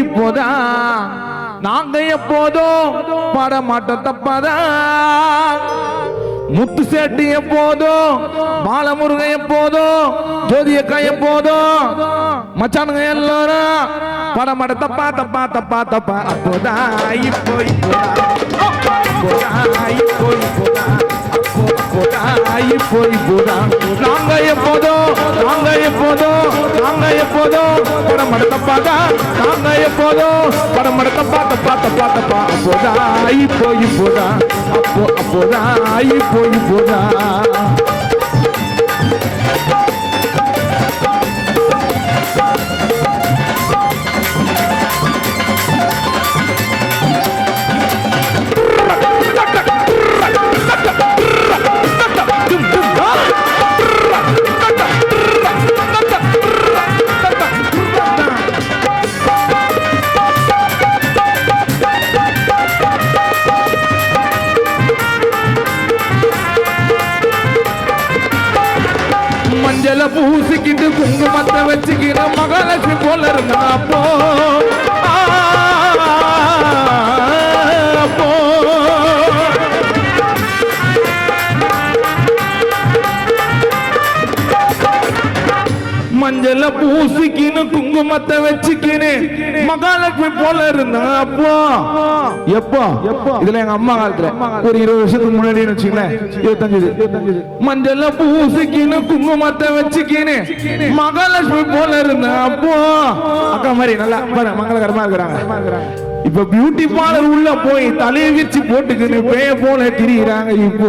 இப்போதான் நாங்க எப்போதும் பாடமாட்டோம் தப்பாதான். முத்து சேட்டு எப்போதும், பாலமுருகன் எப்போதும், ஜோதியக்கா எப்போதும், மச்சானுங்க எல்லாரும் பாடமாட்ட தப்பா தப்பா தப்பா தப்பா. அப்போதான் இப்போ நாங்க எப்போதும் படமட தப்பாதா. நாங்க எப்போதும் படமட தப்பா தப்பா தப்பா தப்பா. அப்போதான் இப்போதான் அப்போதான் இப்போதான். மஞ்சள பூசிக்கிட்டு குங்குமத்தை வச்சுக்கிற மகாலட்சுமி போல இருந்தா அப்போ மஞ்சள பூசிக்கின்னு குங்குமத்தை வச்சுக்கின்னு மகாலட்சுமி போல இருந்தா அப்போ எப்போ இதுல எங்க அம்மா காலத்துல ஒரு 20 வருஷத்துக்கு முன்னாடி வச்சுங்களேன், 25 மஞ்சள பூசிக்கின்னு குங்குமத்தை வச்சுக்கின்னு மகாலட்சுமி போல இருந்தா அப்போ அக்கா மாதிரி நல்லா மங்களகரமா இருக்கிறாங்க. இப்ப பியூட்டி பார்லர் உள்ள போய் தலையை விரிச்சு போட்டுக்கின்னு பேய போல திரிகிறாங்க. இப்போ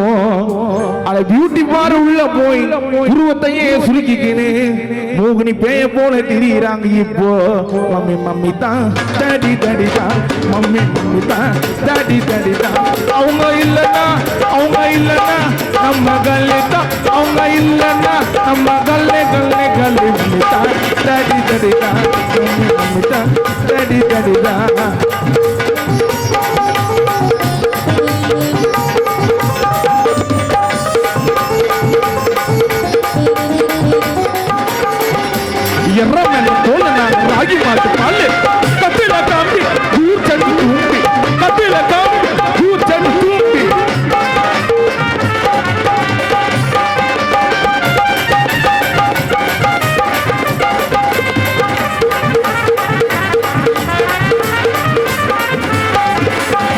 அத பியூட்டி பார்லர் உள்ள போய் உருவத்தையே சுருக்கிக்கின்னு மோகினி பேய போல திரிகிறாங்க. இப்போ மம்மி மம்மி தான் டாடி டாடி தான், மம்மி மம்மி தான் டாடி டாடி தான். அவங்க இல்லன்னா நம்ம கல்லே தான், அவங்க இல்லன்னா நம்ம கல்லே கல்லே கல்லே மம்மி தான் டாடி டாடி தான், மம்மி மம்மி தான் டாடி டாடி தான். எர்ரமேல தோல நான் ராகி மாட்டு பால் கப்பில காம்பி கூச்சடி தூம்பி, கப்பில காம்பி கூச்சடி தூம்பி.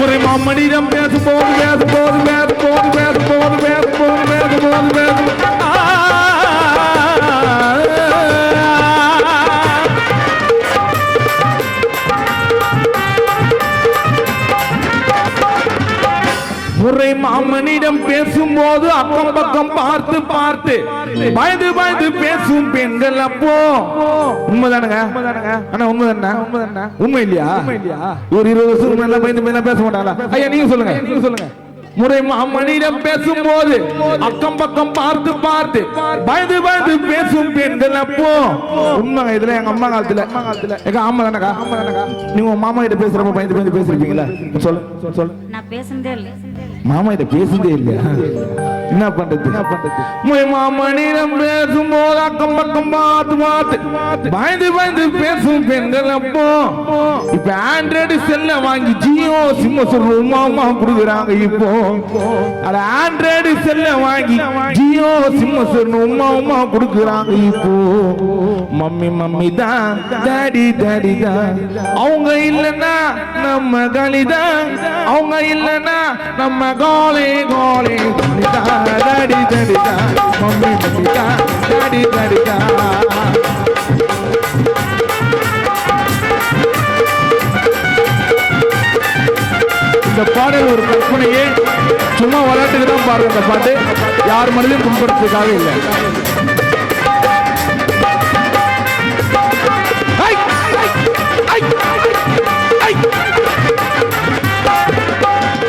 ஒரு மாமனிடம் பேசும்போது முறை மாமனிடம் பேசும்போது அக்கம் பக்கம் பார்த்து பயந்து பேசும் பெண்கள் அப்போ உண்மைதானுங்க. ஆனா உண்மைதானே? உண்மை இல்லையா? ஒரு 20 வருஷத்துக்கு நல்லா பயந்து பேச மாட்டாங்களா? ஐயா நீங்க சொல்லுங்க. முறை மாமனிடம் பேசும்போது அக்கம் பக்கம் பார்த்து பயந்து பேசும் பெண்கள் அப்போ உண்மைங்க. இதுல எங்க அம்மா காலத்துல எங்க ஆமா தானக்கா, நீங்க உங்க மாமா கிட்ட பேசுறப்ப பயந்து பேசிருப்பீங்களா? சொல்லு. நான் பேசுனதே இல்ல. மாமா கிட்ட பேசுனதே இல்லையா? என்ன பண்றது? மாமனிடம் பேசும்போது அக்கம் பக்கம் பார்த்து பயந்து பேசும் பெண்கள் அப்போ இப்ப ஆண்ட்ராய்டு செல்ல வாங்கி ஜியோ சிம்ம சொல்லுமா கொடுக்குறாங்க. இப்போ அத ஆண்ட்ராய்டு செல்ல வாங்கி ஜியோ சிம்ம சொல்லுமா கொடுக்குறாங்க. இப்போ மம்மி தான் டாடி தான். அவங்க இல்லன்னா நம்ம கலிதான், அவங்க இல்லன்னா நம்ம கோலே டாடி தான், மம்மி தான் டாடி தான். இந்த பாடல் ஒரு கற்பனையே, சும்மா விளையாட்டுக்கு தான் பாடுற இந்த பாட்டு, யார் மனதையும் புண்படுத்துறதுக்காக இல்லை.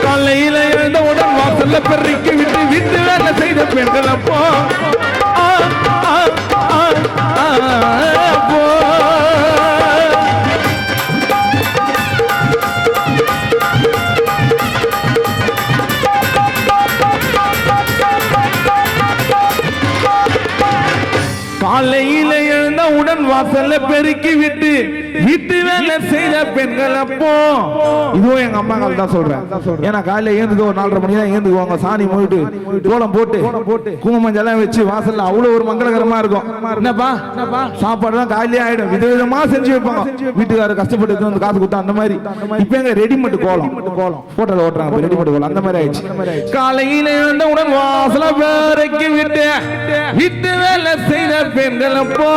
காலையில எழுந்தவுடன் வாசல்ல பெருக்கி விட்டு வேலை செய்த பெண்கள் அப்போ காலையில எழுந்தவுடன் வாசல்ல பெருக்கி விட்டு வீட்டு வேலை செய்த பெண்கள் அப்போ இதுவும் எங்க அம்மா கால் தான் சொல்றேன். ஏன்னா காலையில ஏந்துக்கு ஒரு 4:30 மணி தான் ஏந்துக்குவாங்க. சாணி மூடிட்டு கோலம் போட்டு குங்குமஞ்செல்லாம் வச்சு வாசல்ல அவ்வளவு ஒரு மங்களகரமா இருக்கும். என்னப்பா சாப்பாடு தான் காலையிலே ஆயிடும். விதவிதமா செஞ்சு வைப்பாங்க. வீட்டுக்காரர் கஷ்டப்பட்டு வந்து காசு கொடுத்தா அந்த மாதிரி. இப்ப எங்க ரெடிமேட் கோலம் போட்டோல ஓட்டுறாங்க. ரெடிமேட் கோலம் அந்த மாதிரி ஆயிடுச்சு. காலையில எழுந்தவுடன் வாசல வேறைக்கு விட்டு வீட்டு வேலை செய்த பெண்கள் அப்போ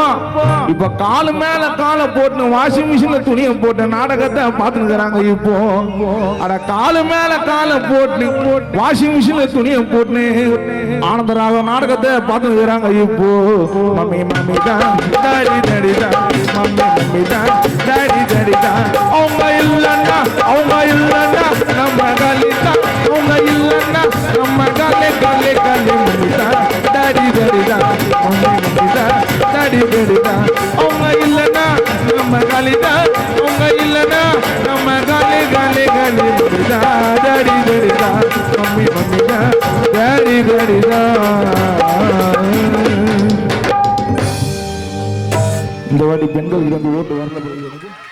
இப்ப காலு மேல காலை போட்டு வாஷிங் மிஷின்ல துணியை போட்டு நாடகத்தை பார்த்துக்கிறாங்க. இப்போ அட காலு மேல காலை போட்டு வாஷிங் மிஷின்ல துணியை போட்டு ஆனந்தராக நாடகத்தை பார்த்துக்கிறாங்க. இப்போ மம்மி மம்மி தான் டாடி டாடி தான் மம்மி மம்மி தான் டாடி டாடி தான் அவங்க இல்லன்னா நம்ம காலி தான் அவங்க இல்லன்னா நம்ம காலே காலே காலே மம்மி தான் டாடி டாடி தான் மம்மி மம்மி தான் டாடி டாடி தான் அவங்க இல்லன்னா நம்ம காலி தான் அவங்க இல்லன்னா நம்ம காலே காலே காலே மம்மி தான் டாடி டாடி தான் மம்மி மம்மி தான் டாடி டாடி தான். இந்த வாட்டி பெண்கள் 2 ஓட்டு வரல.